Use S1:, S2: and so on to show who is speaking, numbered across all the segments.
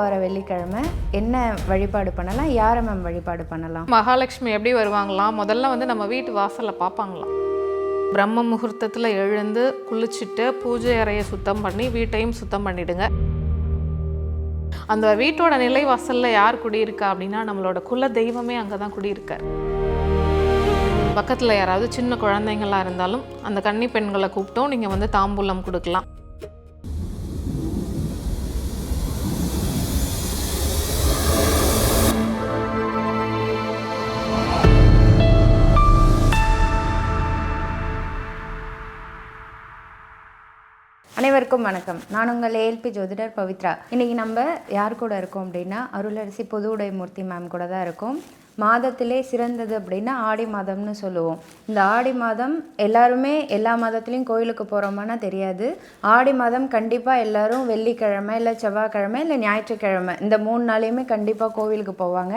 S1: வார வெள்ளிக்கிழமை என்ன வழிபாடு பண்ணலாம், யாரை மேம் வழிபாடு பண்ணலாம்?
S2: மகாலட்சுமி எப்படி வருவாங்களாம், முதல்ல வந்து நம்ம வீட்டு வாசலில் பார்ப்பாங்களாம். பிரம்ம முகூர்த்தத்தில் எழுந்து குளிச்சுட்டு பூஜை அறையை சுத்தம் பண்ணி வீட்டையும் சுத்தம் பண்ணிடுங்க. அந்த வீட்டோட நிலை வாசலில் யார் குடியிருக்கா அப்படின்னா நம்மளோட குல தெய்வமே அங்கே தான் குடியிருக்கார். பக்கத்தில் யாராவது சின்ன குழந்தைங்களாக இருந்தாலும் அந்த கன்னி பெண்களை கூப்பிட்டோம் நீங்கள் வந்து தாம்பூலம் கொடுக்கலாம்.
S1: அனைவருக்கும் வணக்கம். நான் உங்கள் ஏஎல்பி ஜோதிடர் பவித்ரா. இன்றைக்கி நம்ம யார் கூட இருக்கோம் அப்படின்னா அருளரசி பொது உடைமூர்த்தி மேம் கூட தான் இருக்கோம். மாதத்திலே சிறந்தது அப்படின்னா ஆடி மாதம்னு சொல்லுவோம். இந்த ஆடி மாதம் எல்லாருமே எல்லா மாதத்துலேயும் கோயிலுக்கு போகிறோமானா தெரியாது. ஆடி மாதம் கண்டிப்பாக எல்லோரும் வெள்ளிக்கிழமை இல்லை செவ்வாய்க்கிழமை இல்லை ஞாயிற்றுக்கிழமை இந்த 3 நாளையுமே கண்டிப்பாக கோவிலுக்கு போவாங்க.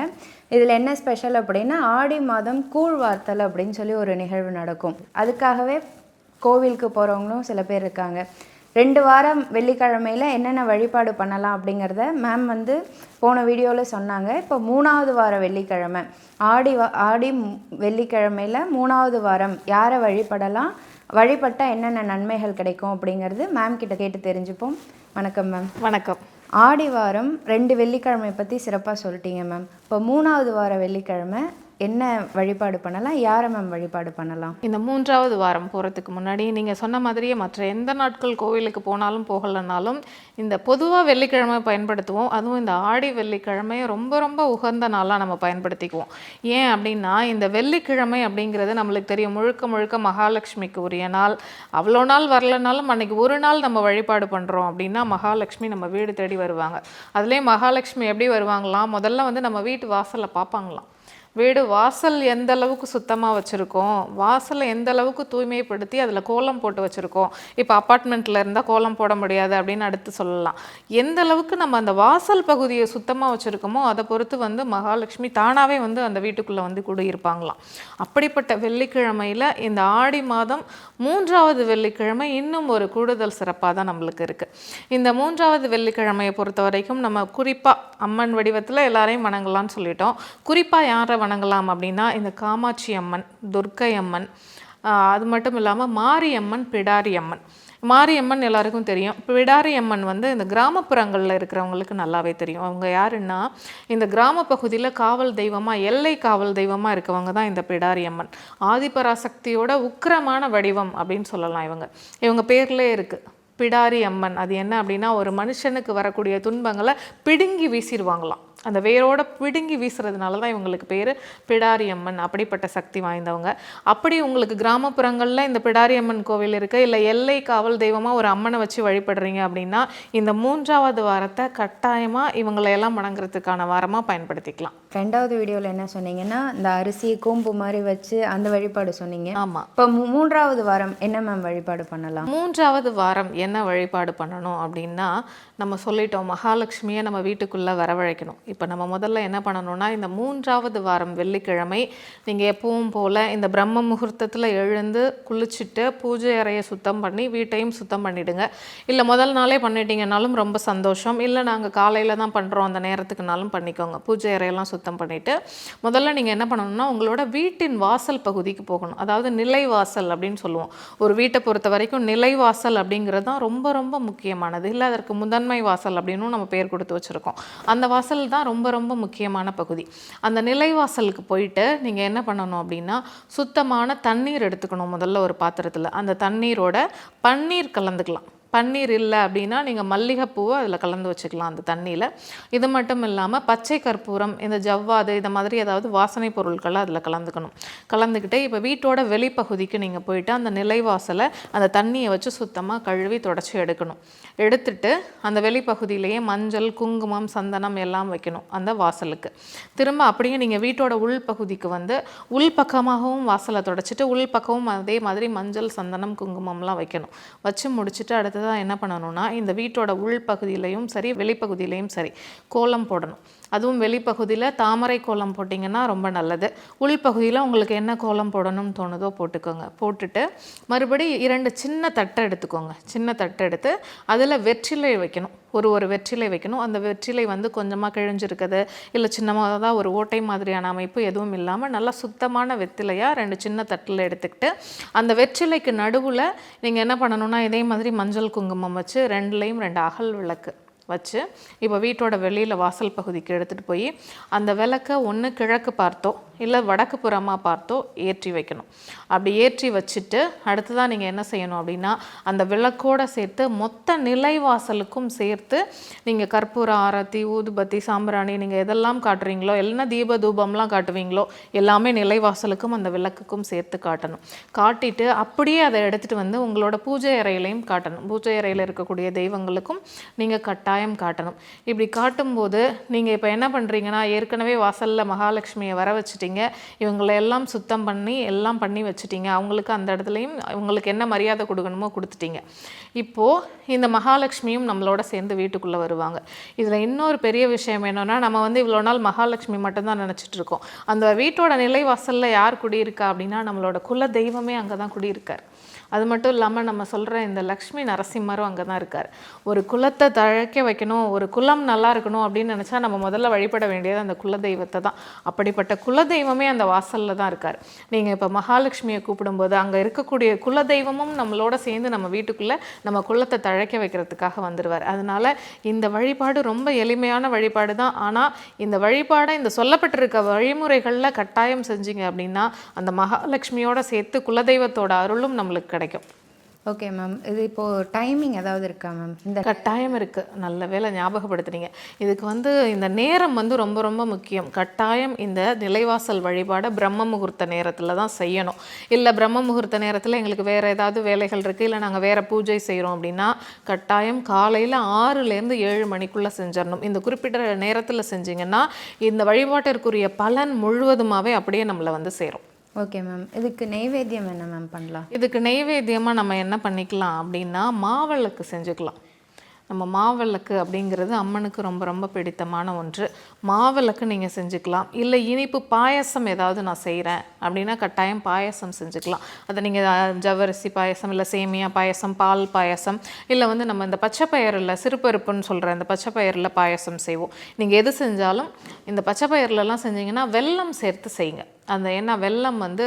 S1: இதில் என்ன ஸ்பெஷல் அப்படின்னா ஆடி மாதம் கூழ் வார்த்தல் அப்படின்னு சொல்லி ஒரு நிகழ்வு நடக்கும். அதுக்காகவே கோவிலுக்கு போகிறவங்களும் சில பேர் இருக்காங்க. 2 வாரம் வெள்ளிக்கிழமையில் என்னென்ன வழிபாடு பண்ணலாம் அப்படிங்கிறத மேம் வந்து போன வீடியோவில் சொன்னாங்க. இப்போ 3வது வார வெள்ளிக்கிழமை ஆடி வெள்ளிக்கிழமையில் 3வது வாரம் யாரை வழிபடலாம், வழிபட்டால் என்னென்ன நன்மைகள் கிடைக்கும் அப்படிங்கிறது மேம் கிட்ட கேட்டு தெரிஞ்சுப்போம். வணக்கம் மேம்.
S2: வணக்கம்.
S1: ஆடி வாரம் 2 வெள்ளிக்கிழமை பற்றி சிறப்பாக சொல்லிட்டீங்க மேம். இப்போ 3வது வார வெள்ளிக்கிழமை என்ன வழிபாடு பண்ணலாம், யாரை மேம் வழிபாடு பண்ணலாம்?
S2: இந்த 3வது வாரம் போகிறதுக்கு முன்னாடி நீங்கள் சொன்ன மாதிரியே மற்ற எந்த நாட்கள் கோவிலுக்கு போனாலும் போகலைனாலும் இந்த பொதுவாக வெள்ளிக்கிழமை பயன்படுத்துவோம். அதுவும் இந்த ஆடி வெள்ளிக்கிழமையை ரொம்ப ரொம்ப உகந்த நாளாக நம்ம பயன்படுத்திக்குவோம். ஏன் அப்படின்னா இந்த வெள்ளிக்கிழமை அப்படிங்கிறது நம்மளுக்கு தெரியும் முழுக்க முழுக்க மகாலட்சுமிக்கு உரிய நாள். அவ்வளோ நாள் வரலனாலும் அன்றைக்கி ஒரு நாள் நம்ம வழிபாடு பண்ணுறோம் அப்படின்னா மகாலட்சுமி நம்ம வீடு தேடி வருவாங்க. அதுலேயே மகாலட்சுமி எப்படி வருவாங்களாம், முதல்ல வந்து நம்ம வீட்டு வாசலில் பார்ப்பாங்களாம். வீடு வாசல் எந்த அளவுக்கு சுத்தமாக வச்சுருக்கோம், வாசலை எந்த அளவுக்கு தூய்மைப்படுத்தி அதில் கோலம் போட்டு வச்சுருக்கோம். இப்போ அப்பார்ட்மெண்ட்டில் இருந்தால் கோலம் போட முடியாது அப்படின்னு அடுத்து சொல்லலாம். எந்த அளவுக்கு நம்ம அந்த வாசல் பகுதியை சுத்தமாக வச்சுருக்கோமோ அதை பொறுத்து வந்து மகாலட்சுமி தானாகவே வந்து அந்த வீட்டுக்குள்ளே வந்து குடியிருப்பாங்களாம். அப்படிப்பட்ட வெள்ளிக்கிழமையில் இந்த ஆடி மாதம் 3வது வெள்ளிக்கிழமை இன்னும் ஒரு கூடுதல் சிறப்பாக தான் நம்மளுக்கு இருக்குது. இந்த 3வது வெள்ளிக்கிழமையை பொறுத்த வரைக்கும் நம்ம குறிப்பாக அம்மன் வடிவத்தில் எல்லாரையும் வணங்கலாம்னு சொல்லிட்டோம். குறிப்பாக யாரை வணங்கலாம் அப்படின்னா இந்த காமாட்சி அம்மன், துர்க்கை அம்மன், அது மட்டும் இல்லாமல் மாரியம்மன், பிடாரி அம்மன். மாரியம்மன் எல்லாருக்கும் தெரியும். பிடாரி அம்மன் வந்து இந்த கிராமப்புறங்களில் இருக்கிறவங்களுக்கு நல்லாவே தெரியும். அவங்க யாருன்னா இந்த கிராம பகுதியில் காவல் தெய்வமாக, எல்லை காவல் தெய்வமாக இருக்கவங்க தான் இந்த பிடாரி அம்மன். ஆதிபராசக்தியோட உக்கிரமான வடிவம் அப்படின்னு சொல்லலாம். இவங்க பேர்லேயே இருக்குது பிடாரி அம்மன். அது என்ன அப்படின்னா ஒரு மனுஷனுக்கு வரக்கூடிய துன்பங்களை பிடுங்கி வீசிடுவாங்களாம். அந்த வேரோட பிடுங்கி வீசுறதுனால தான் இவங்களுக்கு பேர் பிடாரி அம்மன். அப்படிப்பட்ட சக்தி வாய்ந்தவங்க. அப்படி உங்களுக்கு கிராமப்புறங்களில் இந்த பிடாரி அம்மன் கோவில் இருக்குது, இல்லை எல்லை காவல் தெய்வமாக ஒரு அம்மனை வச்சு வழிபடுறீங்க அப்படின்னா இந்த 3வது வாரத்தை கட்டாயமாக இவங்களையெல்லாம் வணங்குறதுக்கான வாரமாக பயன்படுத்திக்கலாம்.
S1: 2வது வீடியோவில் என்ன சொன்னீங்கன்னா இந்த அரிசி கூம்பு மாதிரி வச்சு அந்த வழிபாடு சொன்னீங்க.
S2: ஆமாம்.
S1: இப்போ 3வது வாரம் என்ன மேம் வழிபாடு பண்ணலாம்?
S2: 3வது வாரம் என்ன வழிபாடு பண்ணணும் அப்படின்னா நம்ம சொல்லிட்டோம் மகாலட்சுமியை நம்ம வீட்டுக்குள்ளே வரவழைக்கணும். இப்போ நம்ம முதல்ல என்ன பண்ணணும்னா இந்த 3வது வாரம் வெள்ளிக்கிழமை நீங்கள் எப்பவும் போல் இந்த பிரம்ம முகூர்த்தத்தில் எழுந்து குளிச்சுட்டு பூஜை அறையை சுத்தம் பண்ணி வீட்டையும் சுத்தம் பண்ணிவிடுங்க. இல்லை முதல் நாளே பண்ணிட்டீங்கனாலும் ரொம்ப சந்தோஷம். இல்லை நாங்கள் காலையில் தான் பண்ணுறோம் அந்த நேரத்துக்குனாலும் பண்ணிக்கோங்க. பூஜை அறையெல்லாம் சுத்தம் பண்ணிவிட்டு முதல்ல நீங்கள் என்ன பண்ணணும்னா உங்களோட வீட்டின் வாசல் பகுதிக்கு போகணும். அதாவது நிலைவாசல் அப்படின்னு சொல்லுவோம். ஒரு வீட்டை பொறுத்த வரைக்கும் நிலைவாசல் அப்படிங்கிறது தான் ரொம்ப ரொம்ப முக்கியமானது. இல்லை அதற்கு முதன்மை வாசல் அப்படின்னும் நம்ம பேர் கொடுத்து வச்சுருக்கோம். அந்த வாசல் தான் ரொம்ப ரொம்ப முக்கியமான பகுதி. அந்த நிலைவாசலுக்கு போயிட்டு நீங்கள் என்ன பண்ணணும் அப்படின்னா சுத்தமான தண்ணீர் எடுத்துக்கணும். முதல்ல ஒரு பாத்திரத்தில் அந்த தண்ணீரோட பன்னீர் கலந்துக்கலாம். பன்னீர் இல்லை அப்படின்னா நீங்கள் மல்லிகைப்பூவை அதில் கலந்து வச்சுக்கலாம் அந்த தண்ணியில். இது மட்டும் இல்லாமல் பச்சை கற்பூரம், இந்த ஜவ்வாது, இந்த மாதிரி ஏதாவது வாசனை பொருட்களை அதில் கலந்துக்கணும். கலந்துக்கிட்டு இப்போ வீட்டோட வெளிப்பகுதிக்கு நீங்கள் போயிட்டு அந்த நிலைவாசலை அந்த தண்ணியை வச்சு சுத்தமாக கழுவி தொடச்சி எடுக்கணும். எடுத்துட்டு அந்த வெளிப்பகுதியிலேயே மஞ்சள், குங்குமம், சந்தனம் எல்லாம் வைக்கணும் அந்த வாசலுக்கு. திரும்ப அப்படியே நீங்கள் வீட்டோட உள்பகுதிக்கு வந்து உள்பக்கமாகவும் வாசலை தொடச்சிட்டு உள்பக்கமும் அதே மாதிரி மஞ்சள், சந்தனம், குங்குமம்லாம் வைக்கணும். வச்சு முடிச்சுட்டு அடுத்ததாக என்ன பண்ணணும்னா இந்த வீட்டோட உள்பகுதியிலையும் சரி வெளிப்பகுதியிலையும் சரி கோலம் போடணும். அதுவும் வெளிப்பகுதியில் தாமரை கோலம் போட்டிங்கன்னா ரொம்ப நல்லது. உள்பகுதியில் உங்களுக்கு என்ன கோலம் போடணும்னு தோணுதோ போட்டுக்கோங்க. போட்டுட்டு மறுபடி 2 சின்ன தட்டை எடுத்துக்கோங்க. சின்ன தட்டை எடுத்து அதில் வெற்றிலை வைக்கணும். ஒரு வெற்றிலை வைக்கணும். அந்த வெற்றிலை வந்து கொஞ்சமாக கிழிஞ்சிருக்குது, இல்லை சின்னமாக ஒரு ஓட்டை மாதிரியான அமைப்பு எதுவும் இல்லாமல் நல்லா சுத்தமான வெற்றிலையாக 2 சின்ன தட்டில் எடுத்துக்கிட்டு அந்த வெற்றிலைக்கு நடுவில் நீங்கள் என்ன பண்ணணும்னா இதே மாதிரி மஞ்சள் குங்குமம் வச்சு 2லேயும் 2 அகல் விளக்கு வச்சு இப்போ வீட்டோட வெளியில் வாசல் பகுதிக்கு எடுத்துகிட்டு போய் அந்த விளக்கை ஒன்று கிழக்கு பார்த்தோ இல்லை வடக்கு புறமாக பார்த்தோ ஏற்றி வைக்கணும். அப்படி ஏற்றி வச்சுட்டு அடுத்ததான் நீங்கள் என்ன செய்யணும் அப்படின்னா அந்த விளக்கோடு சேர்த்து மொத்த நிலைவாசலுக்கும் சேர்த்து நீங்கள் கற்பூர ஆரத்தி, ஊதுபத்தி, சாம்பிராணி நீங்கள் எதெல்லாம் காட்டுறீங்களோ, என்ன தீப தூபம்லாம் காட்டுவீங்களோ எல்லாமே நிலைவாசலுக்கும் அந்த விளக்குக்கும் சேர்த்து காட்டணும். காட்டிட்டு அப்படியே அதை எடுத்துகிட்டு வந்து உங்களோட பூஜை அறையிலையும் காட்டணும். பூஜை அறையில் இருக்கக்கூடிய தெய்வங்களுக்கும் நீங்கள் கட்டாயம் காட்டணும். இப்படி காட்டும்போது நீங்கள் இப்போ என்ன பண்ணுறீங்கன்னா ஏற்கனவே வாசலில் மகாலட்சுமியை வர வச்சுட்டீங்க, இவங்களை எல்லாம் சுத்தம் பண்ணி எல்லாம் பண்ணி வச்சுட்டீங்க, அவங்களுக்கு அந்த இடத்துலையும் உங்களுக்கு என்ன மரியாதை கொடுக்கணுமோ கொடுத்துட்டீங்க. இப்போது இந்த மகாலட்சுமியும் நம்மளோட சேர்ந்து வீட்டுக்குள்ளே வருவாங்க. இதில் இன்னொரு பெரிய விஷயம் என்னென்னா நம்ம வந்து இவ்வளோ நாள் மகாலட்சுமி மட்டும்தான் நினச்சிட்டு இருக்கோம். அந்த வீட்டோட நிலைவாசலில் யார் குடியிருக்கா அப்படின்னா நம்மளோட குல தெய்வமே அங்கே தான் குடியிருக்கார். அது மட்டும் இல்லாமல் நம்ம சொல்கிற இந்த லக்ஷ்மி நரசிம்மரும் அங்கே தான் இருக்கார். ஒரு குலத்தை தழைக்க வைக்கணும், ஒரு குலம் நல்லா இருக்கணும் அப்படின்னு நினச்சா நம்ம முதல்ல வழிபட வேண்டியது அந்த குலதெய்வத்தை தான். அப்படிப்பட்ட குலதெய்வமே அந்த வாசலில் தான் இருக்கார். நீங்கள் இப்போ மகாலட்சுமியை கூப்பிடும்போது அங்கே இருக்கக்கூடிய குலதெய்வமும் நம்மளோட சேர்ந்து நம்ம வீட்டுக்குள்ளே நம்ம குலத்தை தழைக்க வைக்கிறதுக்காக வந்துடுவார். அதனால் இந்த வழிபாடு ரொம்ப எளிமையான வழிபாடு தான். ஆனால் இந்த வழிபாடை இந்த சொல்லப்பட்டிருக்க வழிமுறைகளில் கட்டாயம் செஞ்சீங்க அப்படின்னா அந்த மகாலட்சுமியோட சேர்த்து குலதெய்வத்தோட அருளும் நம்மளுக்கு கிடைக்கும்.
S1: Okay ma'am. இது இப்போது டைமிங் ஏதாவது இருக்கா மேம்? இந்த
S2: கட்டாயம் இருக்குது. நல்ல வேளை ஞாபகப்படுத்துறீங்க. இதுக்கு வந்து இந்த நேரம் வந்து ரொம்ப ரொம்ப முக்கியம். கட்டாயம் இந்த நிலைவாசல் வழிபாடை பிரம்ம முகூர்த்த நேரத்தில் தான் செய்யணும். இல்லை பிரம்ம முகூர்த்த நேரத்தில் எங்களுக்கு வேறு ஏதாவது வேலைகள் இருக்குது, இல்லை நாங்கள் வேறு பூஜை செய்கிறோம் அப்படின்னா கட்டாயம் காலையில் 6லேருந்து 7 மணிக்குள்ளே செஞ்சிடணும். இந்த குறிப்பிட்ட நேரத்தில் செஞ்சிங்கன்னா இந்த வழிபாட்டிற்குரிய பலன் முழுவதுமாகவே அப்படியே நம்மளை வந்து சேரும்.
S1: Okay ma'am. இதுக்கு நெய்வேத்தியம் என்ன மேம் பண்ணலாம்?
S2: இதுக்கு நெய்வேத்தியமாக நம்ம என்ன பண்ணிக்கலாம் அப்படின்னா மாவிளக்கு செஞ்சுக்கலாம். நம்ம மாவிளக்கு அப்படிங்கிறது அம்மனுக்கு ரொம்ப ரொம்ப பிடித்தமான ஒன்று. மாவிளக்கு நீங்கள் செஞ்சுக்கலாம். இல்லை இனிப்பு பாயசம் ஏதாவது நான் செய்கிறேன் அப்படின்னா கட்டாயம் பாயசம் செஞ்சுக்கலாம். அதை நீங்கள் ஜவ்வரிசி பாயசம், இல்லை சேமியா பாயசம், பால் பாயசம், இல்லை வந்து நம்ம இந்த பச்சை பயிரில் சிறுபருப்புன்னு சொல்கிற இந்த பச்சை பயிரில் பாயசம் செய்வோம். நீங்கள் எது செஞ்சாலும் இந்த பச்சை பயிர்லலாம் செஞ்சீங்கன்னா வெல்லம் சேர்த்து செய்யுங்க. அந்த ஏன்னா வெல்லம் வந்து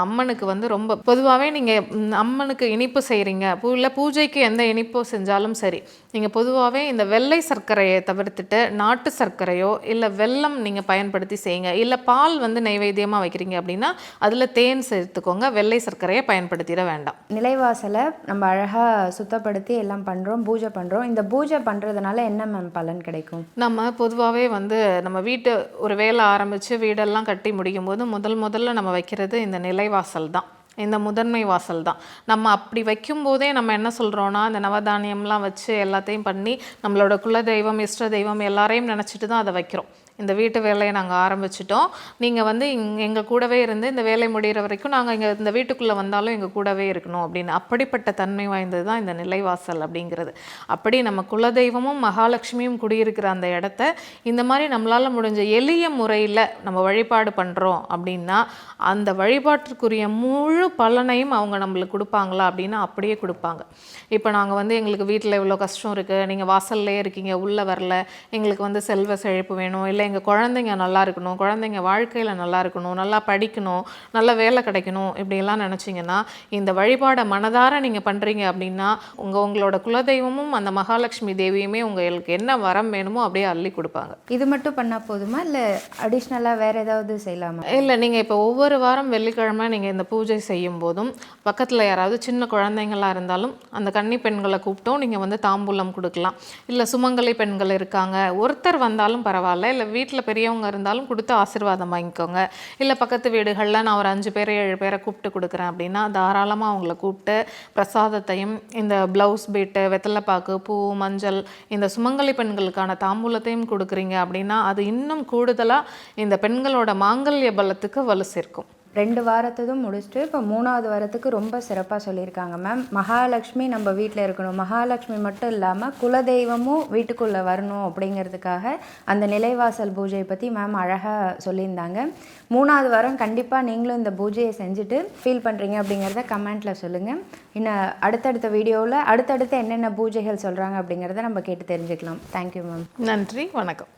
S2: அம்மனுக்கு வந்து ரொம்ப பொதுவாகவே நீங்கள் அம்மனுக்கு இனிப்பு செய்கிறீங்க, இல்லை பூஜைக்கு எந்த இனிப்போ செஞ்சாலும் சரி, நீங்கள் பொதுவாகவே இந்த வெள்ளை சர்க்கரையை தவிர்த்துட்டு நாட்டு சர்க்கரையோ இல்லை வெல்லம் நீங்கள் பயன்படுத்தி செய்யுங்க. இல்லை பால் வந்து நைவேத்தியமாக வைக்கிறீங்க அப்படின்னா அதில் தேன் சேர்த்துக்கோங்க, வெள்ளை சர்க்கரையை பயன்படுத்திட வேண்டாம்.
S1: நிலைவாசலை நம்ம அழகாக சுத்தப்படுத்தி எல்லாம் பண்ணுறோம், பூஜை பண்ணுறோம். இந்த பூஜை பண்ணுறதுனால என்ன மேம் பலன் கிடைக்கும்?
S2: நம்ம பொதுவாகவே வந்து நம்ம வீட்டு ஒரு வேலை ஆரம்பித்து வீடெல்லாம் கட்டி முடிக்கும் போது முதல்ல நம்ம வைக்கிறது இந்த நிலைவாசல் தான், இந்த முதன்மை வாசல் தான். நம்ம அப்படி வைக்கும்போதே நம்ம என்ன சொல்கிறோன்னா இந்த நவதானியம்லாம் வச்சு எல்லாத்தையும் பண்ணி நம்மளோட குலதெய்வம், இஷ்ட தெய்வம் எல்லாரையும் நினச்சிட்டு தான் அதை வைக்கிறோம். இந்த வீட்டு வேலையை நாங்கள் ஆரம்பிச்சிட்டோம், நீங்கள் வந்து எங்கள் கூடவே இருந்து இந்த வேலை முடிகிற வரைக்கும் நாங்கள் இங்கே இந்த வீட்டுக்குள்ளே வந்தாலும் எங்கள் கூடவே இருக்கணும் அப்படின்னு அப்படிப்பட்ட தன்மை வாய்ந்தது தான் இந்த நிலைவாசல் அப்படிங்கிறது. அப்படி நம்ம குலதெய்வமும் மகாலட்சுமியும் குடியிருக்கிற அந்த இடத்த இந்த மாதிரி நம்மளால் முடிஞ்ச எளிய முறையில் நம்ம வழிபாடு பண்ணுறோம் அப்படின்னா அந்த வழிபாட்டிற்குரிய முழு பலனையும் அவங்க நம்மளுக்கு கொடுப்பாங்களா அப்படின்னா அப்படியே கொடுப்பாங்க. இப்போ நாங்கள் வந்து எங்களுக்கு வீட்டில் இவ்வளோ கஷ்டம் இருக்குது, நீங்கள் வாசல்லே இருக்கீங்க, உள்ளே வரல, எங்களுக்கு வந்து செல்வ செழிப்பு வேணும், இல்லை எங்கள் குழந்தைங்க நல்லா இருக்கணும், குழந்தைங்க வாழ்க்கையில் நல்லா இருக்கணும், நல்லா படிக்கணும், நல்ல வேலை கிடைக்கணும், இப்படியெல்லாம் நினச்சிங்கன்னா இந்த வழிபாடை மனதார நீங்கள் பண்ணுறீங்க அப்படின்னா உங்களோட குலதெய்வமும் அந்த மகாலட்சுமி தேவியுமே உங்களுக்கு என்ன வரம் வேணுமோ அப்படியே அள்ளி கொடுப்பாங்க.
S1: இது மட்டும் பண்ணால் போதுமா, இல்லை அடிஷ்னலாக வேறு ஏதாவது செய்யலாமா?
S2: இல்லை, நீங்கள் இப்போ ஒவ்வொரு வாரம் வெள்ளிக்கிழமை நீங்கள் இந்த பூஜை செய்யும் போதும் பக்கத்தில் யாராவது சின்ன குழந்தைங்களாக இருந்தாலும் அந்த கன்னி பெண்களை கூப்பிட்டோம் நீங்கள் வந்து தாம்பூலம் கொடுக்கலாம். இல்லை சுமங்கலி பெண்கள் இருக்காங்க, ஒருத்தர் வந்தாலும் பரவாயில்ல, இல்லை வீட்டில் பெரியவங்க இருந்தாலும் கொடுத்து ஆசீர்வாதம் வாங்கிக்கோங்க. இல்லை பக்கத்து வீடுகளில் நான் ஒரு 5 பேரை 7 பேரை கூப்பிட்டு கொடுக்குறேன் அப்படின்னா தாராளமாக அவங்கள கூப்பிட்டு பிரசாதத்தையும் இந்த ப்ளவுஸ் பீட்டு, வெத்தலைப்பாக்கு, பூ, மஞ்சள், இந்த சுமங்கலி பெண்களுக்கான தாம்பூலத்தையும் கொடுக்குறீங்க அப்படின்னா அது இன்னும் கூடுதலாக இந்த பெண்களோட மாங்கல்ய பலத்துக்கு வலு சேர்க்கும்.
S1: 2 வாரத்ததும் முடிச்சுட்டு இப்போ 3வது வாரத்துக்கு ரொம்ப சிறப்பாக சொல்லியிருக்காங்க மேம். மகாலட்சுமி நம்ம வீட்டில் இருக்கணும், மகாலட்சுமி மட்டும் இல்லாமல் குலதெய்வமும் வீட்டுக்குள்ளே வரணும் அப்படிங்கிறதுக்காக அந்த நிலைவாசல் பூஜையை பற்றி மேம் அழகாக சொல்லியிருந்தாங்க. 3வது வாரம் கண்டிப்பாக நீங்களும் இந்த பூஜையை செஞ்சுட்டு ஃபீல் பண்ணுறீங்க அப்படிங்கிறத கமெண்ட்டில் சொல்லுங்கள். இன்னும் அடுத்தடுத்த வீடியோவில் அடுத்தடுத்து என்னென்ன பூஜைகள் சொல்கிறாங்க அப்படிங்கிறத நம்ம கேட்டு தெரிஞ்சுக்கலாம். Thank you ma'am.
S2: நன்றி, வணக்கம்.